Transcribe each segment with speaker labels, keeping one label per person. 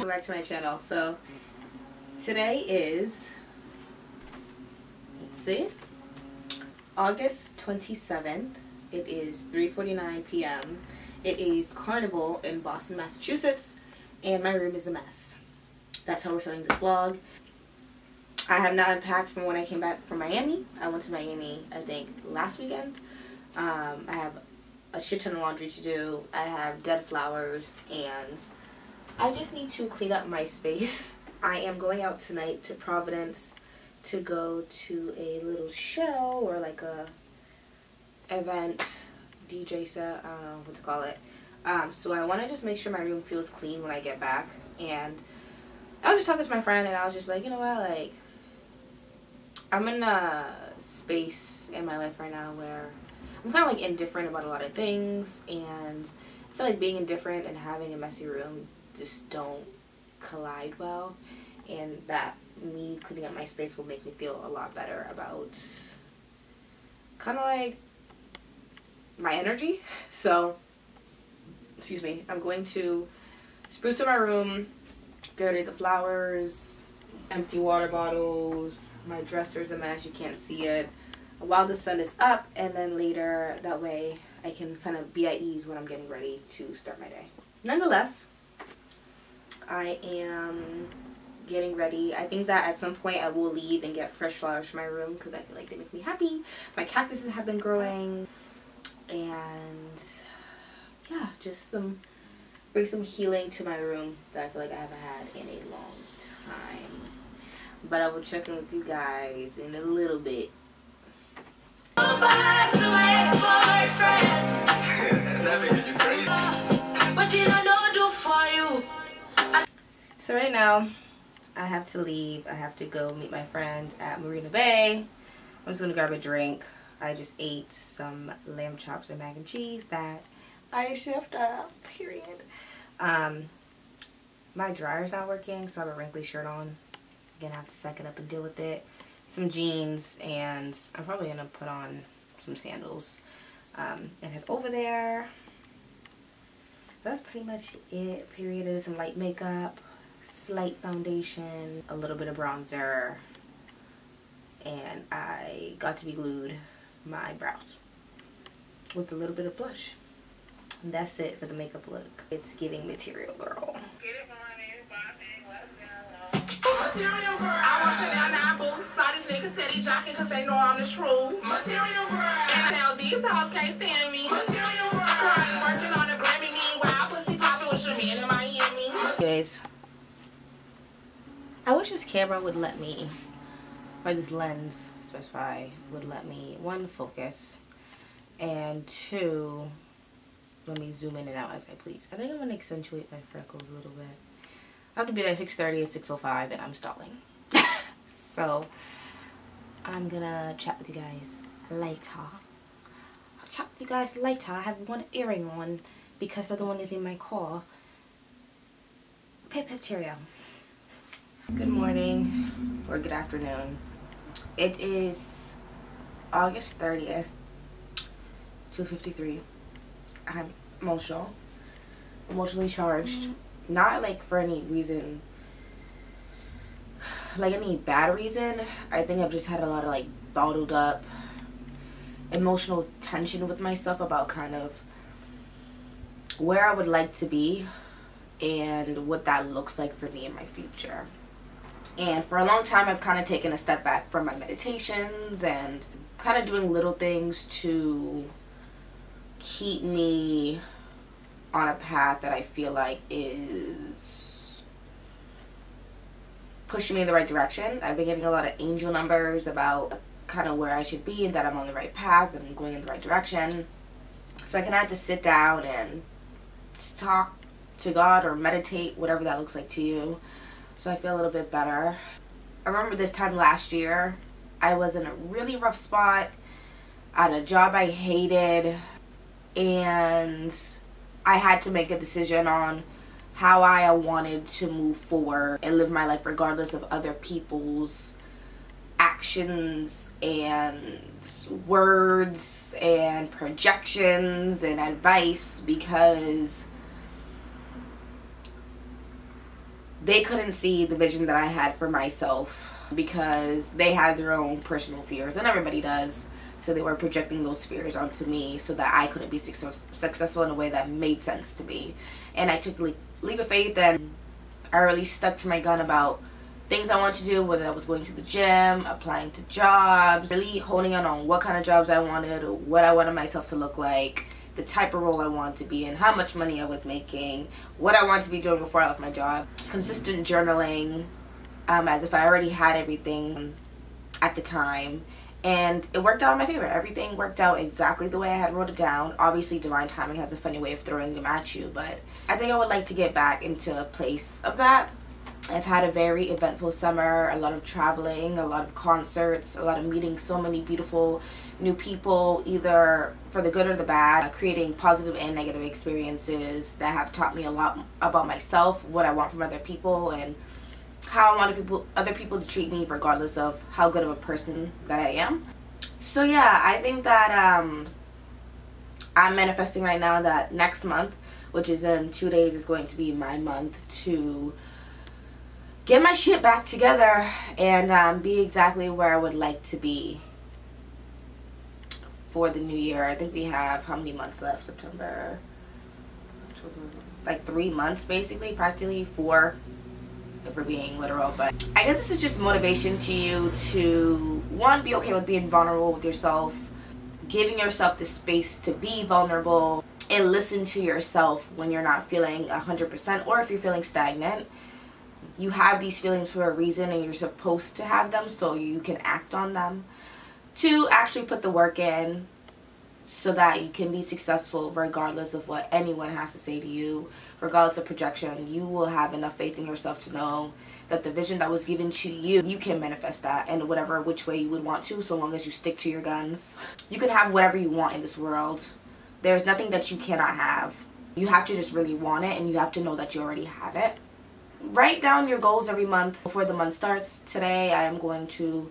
Speaker 1: Back to my channel. So today is, let's see, August 27th. It is 3:49 p.m. It is Carnival in Boston, Massachusetts, and my room is a mess. That's how we're starting this vlog. I have not unpacked from when I came back from Miami. I went to Miami, I think, last weekend. I have a shit ton of laundry to do. I have dead flowers, and I just need to clean up my space. I am going out tonight to Providence to go to a little show or like a event, DJ set, I don't know what to call it. So I want to just make sure my room feels clean when I get back. And I was just talking to my friend, and I was just like, you know what, like, I'm in a space in my life right now where I'm kind of like indifferent about a lot of things, and I feel like being indifferent and having a messy room just don't collide well, and that me cleaning up my space will make me feel a lot better about kind of like my energy. So, excuse me, I'm going to spruce up my room, get rid of the flowers, empty water bottles, my dresser's a mess, you can't see it, while the sun is up, and then later, that way I can kind of be at ease when I'm getting ready to start my day. Nonetheless, I am getting ready. I think that at some point I will leave and get fresh flowers for my room because I feel like they make me happy. My cactuses have been growing, and yeah, just bring some healing to my room that I feel like I haven't had in a long time. But I will check in with you guys in a little bit. Back to my ex-boyfriend. What did I not do for you? So right now, I have to leave. I have to go meet my friend at Marina Bay. I'm just gonna grab a drink. I just ate some lamb chops and mac and cheese that I chefed up, period. My dryer's not working, so I have a wrinkly shirt on. Again, I have to suck it up and deal with it. Some jeans, and I'm probably gonna put on some sandals and head over there. That's pretty much it, period. There's some light makeup, slight foundation, a little bit of bronzer, and I got to be glued my brows with a little bit of blush. And that's it for the makeup look. It's giving material girl.
Speaker 2: Material girl. I want Chanel 9 boots. Saw these niggas steady jocking because they know I'm the truth. Material girl. And now these hoes can't stand me. Material girl. Currently working on a Grammy. Meanwhile, pussy popping with your man in Miami.
Speaker 1: Anyways, I wish this camera would let me, or this lens specify would let me, one, focus, and two, let me zoom in and out as I please. I think I'm going to accentuate my freckles a little bit. I have to be there at 6:30, it's 6:05, and I'm stalling. So, I'm going to chat with you guys later. I'll chat with you guys later. I have one earring on because the other one is in my car. Pip pip cheerio. Good morning, or good afternoon. It is August 30th, 2:53. I'm emotionally charged. Not like for any reason, like any bad reason. I think I've just had a lot of like bottled up emotional tension with myself about kind of where I would like to be and what that looks like for me in my future. And for a long time I've kind of taken a step back from my meditations and kind of doing little things to keep me on a path that I feel like is pushing me in the right direction. I've been getting a lot of angel numbers about kind of where I should be and that I'm on the right path and I'm going in the right direction. So I kind of have to sit down and talk to God or meditate, whatever that looks like to you, so I feel a little bit better. I remember this time last year, I was in a really rough spot at a job I hated, and I had to make a decision on how I wanted to move forward and live my life regardless of other people's actions and words and projections and advice, because they couldn't see the vision that I had for myself, because they had their own personal fears, and everybody does. So they were projecting those fears onto me so that I couldn't be successful in a way that made sense to me. And I took the leap of faith, and I really stuck to my gun about things I wanted to do, whether that was going to the gym, applying to jobs, really honing on what kind of jobs I wanted, what I wanted myself to look like, the type of role I wanted to be in, how much money I was making, what I wanted to be doing before I left my job. Consistent journaling, as if I already had everything at the time. And it worked out in my favor. Everything worked out exactly the way I had wrote it down. Obviously, divine timing has a funny way of throwing them at you, but I think I would like to get back into a place of that. I've had a very eventful summer, a lot of traveling, a lot of concerts, a lot of meeting so many beautiful new people, either for the good or the bad, creating positive and negative experiences that have taught me a lot about myself, what I want from other people, and how I want other people to treat me regardless of how good of a person that I am. So yeah, I think that I'm manifesting right now that next month, which is in 2 days, is going to be my month to get my shit back together and be exactly where I would like to be for the new year. I think we have how many months left? September, October, like 3 months basically, practically 4 if we're being literal. But I guess this is just motivation to you to, one, be okay with being vulnerable with yourself, giving yourself the space to be vulnerable, and listen to yourself when you're not feeling 100%, or if you're feeling stagnant. You have these feelings for a reason, and you're supposed to have them so you can act on them. 2, actually put the work in so that you can be successful regardless of what anyone has to say to you, regardless of projection. You will have enough faith in yourself to know that the vision that was given to you, you can manifest that in whatever which way you would want to, so long as you stick to your guns. You can have whatever you want in this world. There's nothing that you cannot have. You have to just really want it, and you have to know that you already have it. Write down your goals every month before the month starts. Today I am going to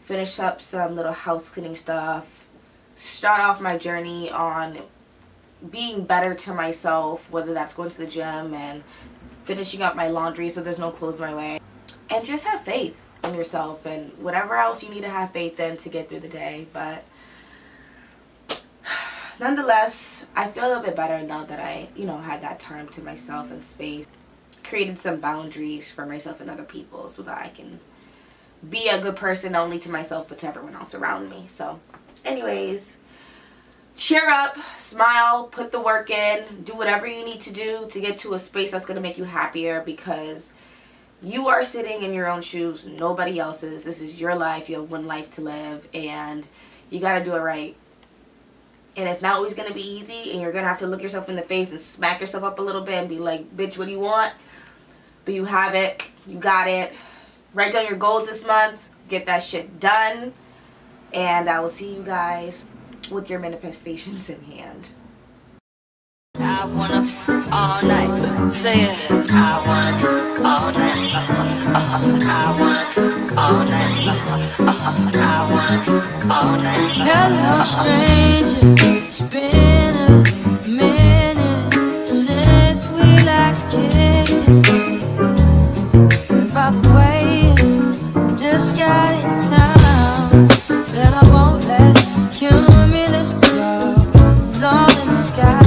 Speaker 1: finish up some little house cleaning stuff, start off my journey on being better to myself, whether that's going to the gym and finishing up my laundry so there's no clothes my way, and just have faith in yourself and whatever else you need to have faith in to get through the day. But nonetheless, I feel a little bit better now that I, had that time to myself and space, created some boundaries for myself and other people so that I can be a good person, not only to myself but to everyone else around me. So anyways, cheer up, smile, put the work in, do whatever you need to do to get to a space that's going to make you happier, because you are sitting in your own shoes, nobody else's. This is your life. You have one life to live, and you got to do it right. And it's not always going to be easy, and you're going to have to look yourself in the face and smack yourself up a little bit and be like, bitch, what do you want? But you have it. You got it. Write down your goals this month. Get that shit done. And I will see you guys with your manifestations in hand.
Speaker 3: I wanna all night. Say it. I wanna all night. I wanna all night. I wanna all night. Hello, stranger. It's been a minute since we last kicked. By the way, just got in town, and I won't let cumulus clouds all in the sky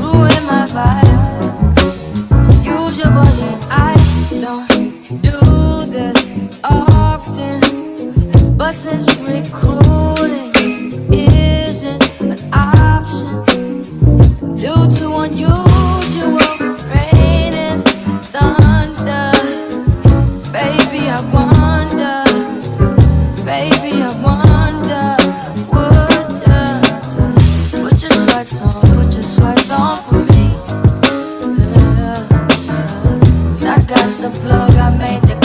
Speaker 3: ruin my vibe. Usually I don't do this often, but since recruiting isn't an option due to unusual rain and thunder, baby, I wonder, would you just put your sweats on for me? 'Cause I got the plug, I made the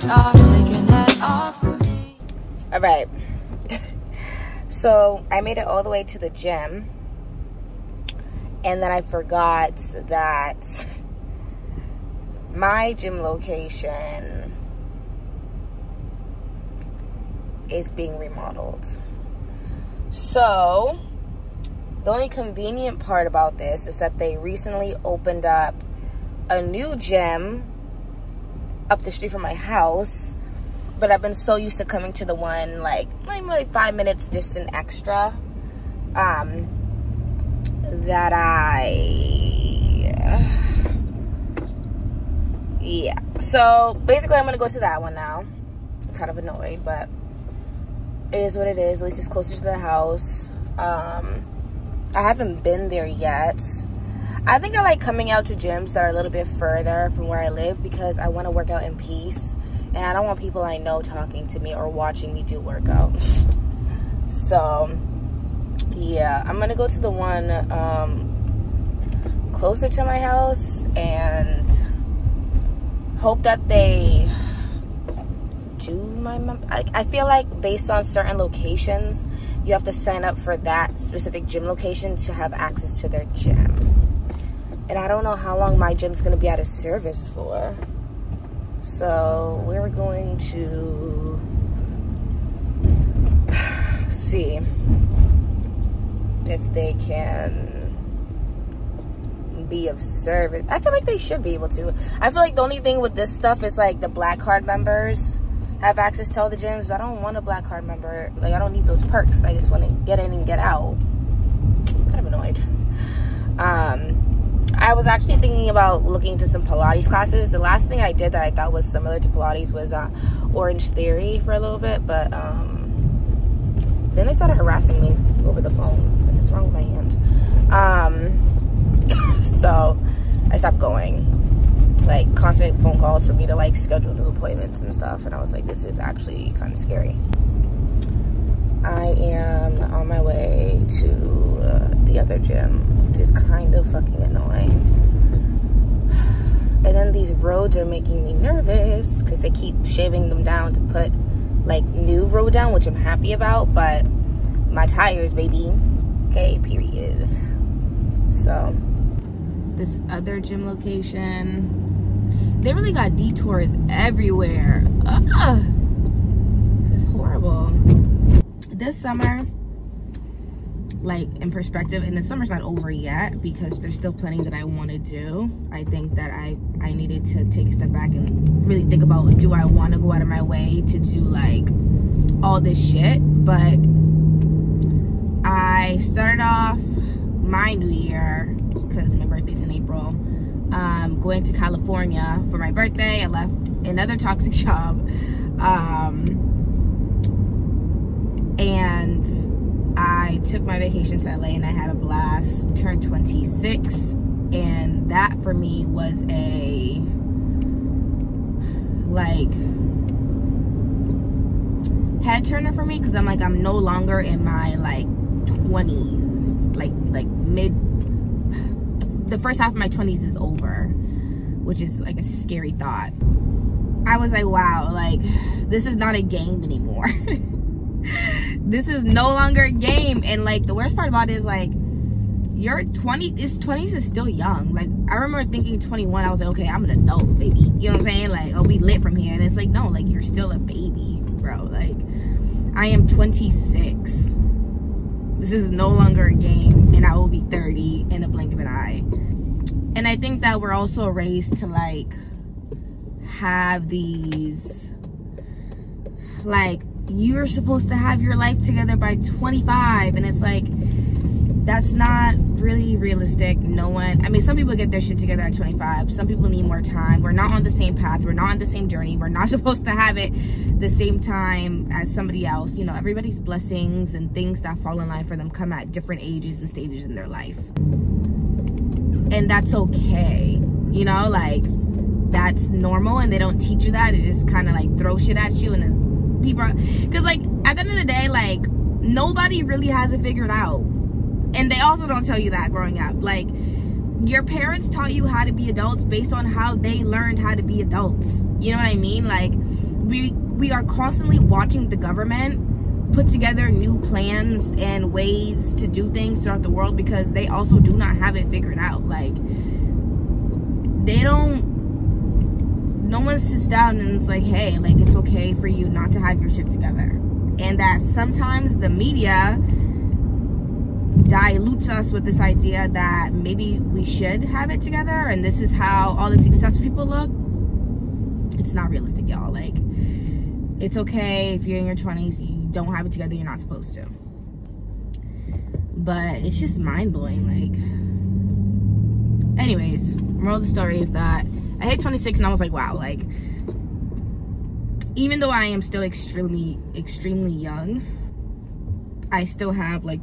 Speaker 3: it off of me.
Speaker 4: All right. So I made it all the way to the gym, and then I forgot that my gym location is being remodeled. So the only convenient part about this is that they recently opened up a new gym up the street from my house, but I've been so used to coming to the one like 5 minutes distant extra that yeah. So basically I'm gonna go to that one now. I'm kind of annoyed, but it is what it is. At least it's closer to the house. I haven't been there yet. I think I like coming out to gyms that are a little bit further from where I live because I want to work out in peace, and I don't want people I know talking to me or watching me do workouts. So yeah, I'm gonna go to the one closer to my house and hope that they do my I feel like based on certain locations you have to sign up for that specific gym location to have access to their gym, and I don't know how long my gym's gonna be out of service for. So we're going to see if they can be of service. I feel like they should be able to. I feel like the only thing with this stuff is like the black card members have access to all the gyms, but I don't want a black card member. Like, I don't need those perks. I just want to get in and get out. I'm kind of annoyed. I was actually thinking about looking into some Pilates classes. The last thing I did that I thought was similar to Pilates was Orange Theory for a little bit, but then they started harassing me over the phone. What's wrong with my hand? So I stopped going. Like, constant phone calls for me to like schedule new appointments and stuff, and I was like, this is actually kind of scary. I am on my way to the other gym, which is kind of fucking annoying. And then these roads are making me nervous because they keep shaving them down to put like new road down, which I'm happy about, but my tires, baby. Okay, period. So this other gym location, they really got detours everywhere. It's horrible. This summer, like in perspective, and the summer's not over yet because there's still plenty that I want to do. I think that I needed to take a step back and really think about, do I want to go out of my way to do like all this shit? But I started off my new year, because my birthday's in April, going to California for my birthday. I left another toxic job, and I took my vacation to LA and I had a blast. Turned 26, and that for me was a like head turner for me, because I'm like, I'm no longer in my like 20s, like mid, the first half of my 20s is over, which is like a scary thought. I was like, wow, like this is not a game anymore. This is no longer a game. And like the worst part about it is like, your 20s is still young. Like I remember thinking 21, I was like, okay, I'm an adult, baby, you know what I'm saying? Like, oh, we lit from here. And it's like, no, like you're still a baby, bro. Like I am 26. This is no longer a game, and I will be 30 in a blink of an eye. And I think that we're also raised to like have these, like, you're supposed to have your life together by 25, and it's like, that's not really realistic. No one, I mean, some people get their shit together at 25. Some people need more time. We're not on the same path. We're not on the same journey. We're not supposed to have it the same time as somebody else. You know, everybody's blessings and things that fall in line for them come at different ages and stages in their life. And that's okay. You know, like, that's normal, and they don't teach you that. They just kind of like throw shit at you, and then people are, because like at the end of the day, like nobody really has it figured out. And they also don't tell you that growing up. Like, your parents taught you how to be adults based on how they learned how to be adults. You know what I mean? Like, we are constantly watching the government put together new plans and ways to do things throughout the world, because they also do not have it figured out. Like, no one sits down and it's like, hey, like, it's okay for you not to have your shit together. And that sometimes the media dilutes us with this idea that maybe we should have it together, and this is how all the successful people look. It's not realistic, y'all. Like, it's okay if you're in your 20s, you don't have it together, you're not supposed to. But it's just mind-blowing. Like, anyways, moral of the story is that I hit 26 and I was like, wow, like, even though I am still extremely young, I still have, like,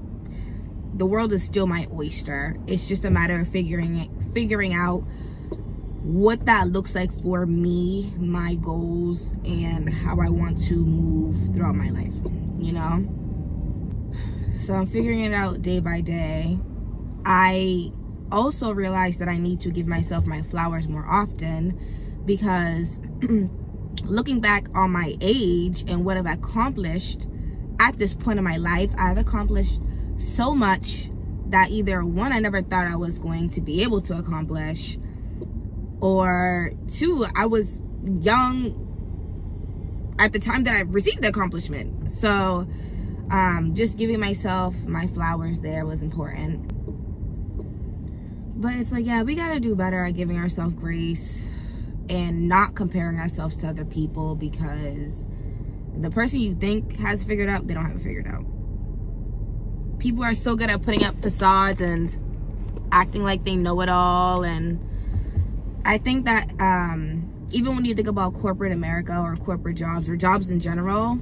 Speaker 4: the world is still my oyster. It's just a matter of figuring out what that looks like for me, my goals, and how I want to move throughout my life, you know? So I'm figuring it out day by day. I also realized that I need to give myself my flowers more often, because looking back on my age and what I've accomplished at this point in my life, I've accomplished so much that either one, I never thought I was going to be able to accomplish, or two, I was young at the time that I received the accomplishment. So just giving myself my flowers there was important. But it's like, yeah, we gotta do better at giving ourselves grace and not comparing ourselves to other people, because the person you think has figured out, they don't have it figured out. People are so good at putting up facades and acting like they know it all. And I think that even when you think about corporate America or corporate jobs or jobs in general,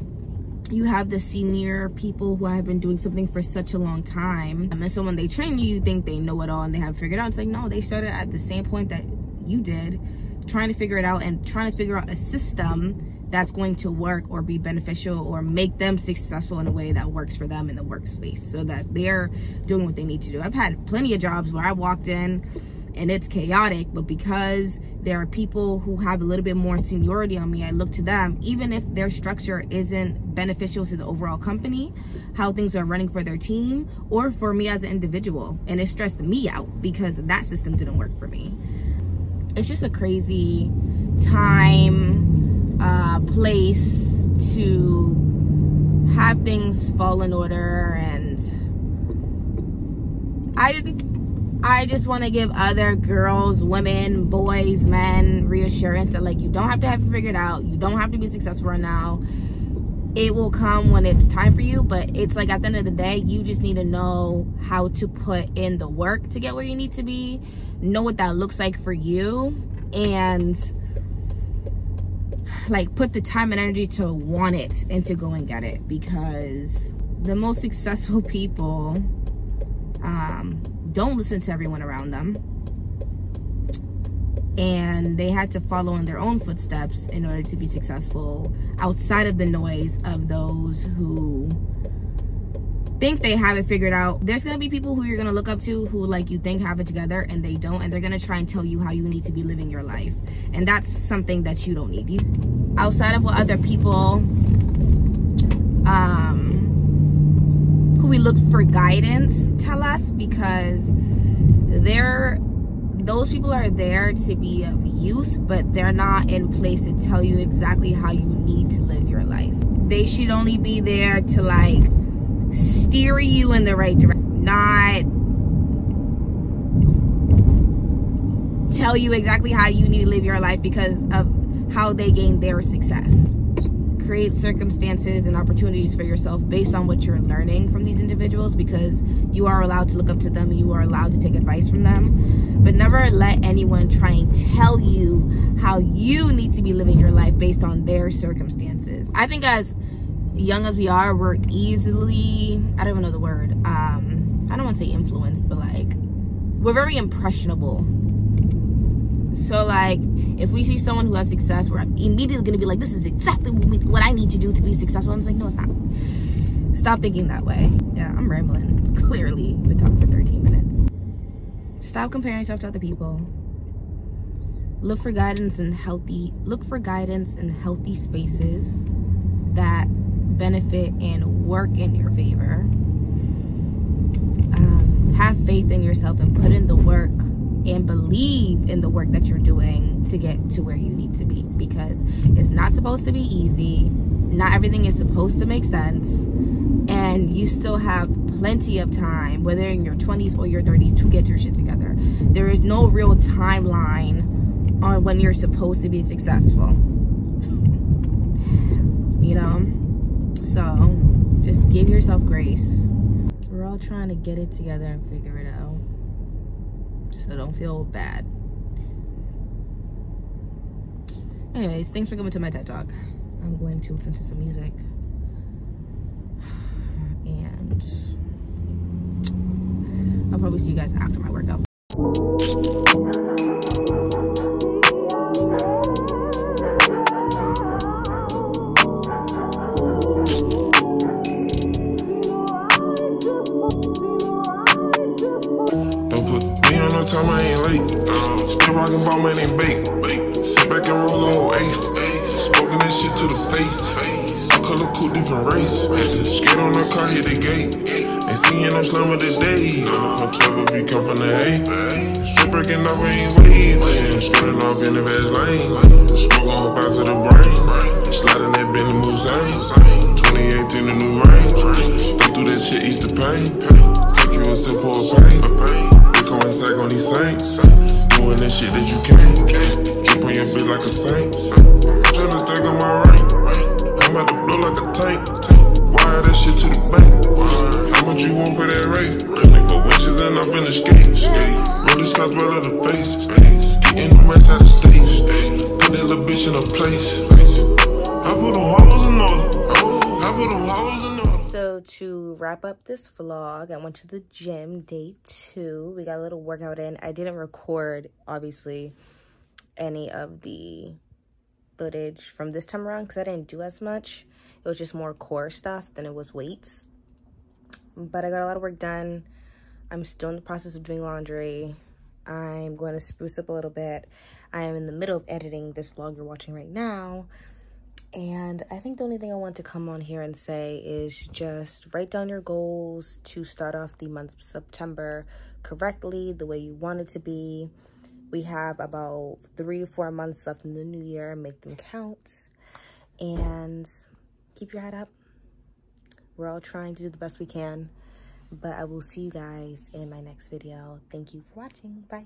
Speaker 4: you have the senior people who have been doing something for such a long time. And so when they train you, you think they know it all and they have figured it out. It's like, no, they started at the same point that you did, trying to figure it out and trying to figure out a system that's going to work or be beneficial or make them successful in a way that works for them in the workspace, so that they're doing what they need to do. I've had plenty of jobs where I walked in and it's chaotic, but because there are people who have a little bit more seniority on me, I look to them, even if their structure isn't beneficial to the overall company, how things are running for their team or for me as an individual. And it stressed me out because that system didn't work for me. It's just a crazy time, place to have things fall in order. And I just want to give other girls, women, boys, men reassurance that, like, you don't have to have it figured out. You don't have to be successful right now. It will come when it's time for you. But it's like, at the end of the day, you just need to know how to put in the work to get where you need to be. Know what that looks like for you. And, like, put the time and energy to want it and to go and get it. Because the most successful people don't listen to everyone around them, and they had to follow in their own footsteps in order to be successful outside of the noise of those who think they have it figured out. There's gonna be people who you're gonna look up to who, like, you think have it together and they don't, and they're gonna try and tell you how you need to be living your life, and that's something that you don't need. Outside of what other people who we look for guidance tell us, because those people are there to be of use, but they're not in place to tell you exactly how you need to live your life. They should only be there to, like, steer you in the right direction, not tell you exactly how you need to live your life because of how they gain their success. Create circumstances and opportunities for yourself based on what you're learning from these individuals, because you are allowed to look up to them and you are allowed to take advice from them. But never let anyone try and tell you how you need to be living your life based on their circumstances. I think as young as we are, we're easily, I don't even know the word, I don't want to say influenced, but, like, we're very impressionable. So, like, if we see someone who has success, we're immediately going to be like, this is exactly what I need to do to be successful. And it's like, no, it's not. Stop thinking that way. Yeah, I'm rambling. Clearly, we've been talking for 13 minutes. Stop comparing yourself to other people. look for guidance in healthy spaces that benefit and work in your favor. Have faith in yourself and put in the work and believe in the work that you're doing to get to where you need to be, because it's not supposed to be easy. Not everything is supposed to make sense, and you still have plenty of time, whether in your 20s or your 30s, to get your shit together. There is no real timeline on when you're supposed to be successful, you know? So just give yourself grace. We're all trying to get it together and figure it out, so don't feel bad. Anyways, thanks for coming to my TED Talk. I'm going to listen to some music, and I'll probably see you guys after my workout.
Speaker 5: Don't put me on no time, I ain't late. Still rockin' ball, man, ain't bake. Sit back and roll a whole eighth. Smoking that shit to the face. All color cool, different race. Skate on the car, hit the gate. Ain't seeing no slammer today. From trouble, we come from the A. Straight breaking off, we ain't waiting. Skirting off in the fast lane. Smoke on back to the brain. Sliding that Bentley Moussain. 2018, the new range. Go through that shit, ease the pain. Take you a sip or a pain. Bitcoin sack on these saints. Doing that shit that you can't. Drip on your bitch like a saint. Trying to stack on my rank. I'm about to blow like a tank. Wire that shit to the bank. How much you want for that rate? 24 winches and I'm finna skate. Roll this scotch well in the face. Getting the mess out of stage. Put that little bitch in a place. I put them hoes in order. I put them hoes in order.
Speaker 4: So to wrap up this vlog, I went to the gym, day 2. We got a little workout in. I didn't record, obviously, any of the footage from this time around because I didn't do as much. It was just more core stuff than it was weights. But I got a lot of work done. I'm still in the process of doing laundry. I'm going to spruce up a little bit. I am in the middle of editing this vlog you're watching right now. And I think the only thing I want to come on here and say is just write down your goals to start off the month of September correctly, the way you want it to be. We have about 3 to 4 months left in the new year. Make them count. And keep your head up. We're all trying to do the best we can. But I will see you guys in my next video. Thank you for watching. Bye.